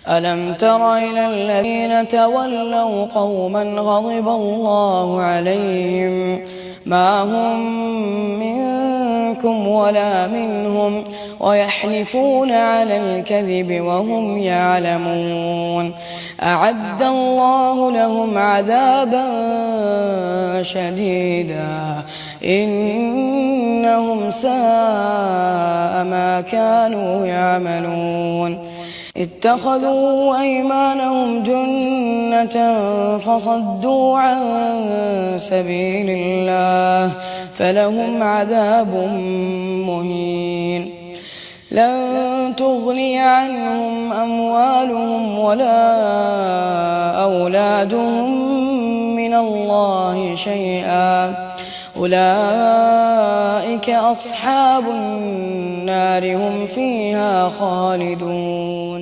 ألم تر إلى الذين تولوا قوما غضب الله عليهم ما هم منكم ولا منهم ويحلفون على الكذب وهم يعلمون أعد الله لهم عذابا شديدا إنهم ساء ما كانوا يعملون اتخذوا أيمانهم جنة فصدوا عن سبيل الله فلهم عذاب مهين لن تغني عنهم أموالهم ولا أولادهم من الله شيئا أولئك أصحاب النار هم فيها خالدون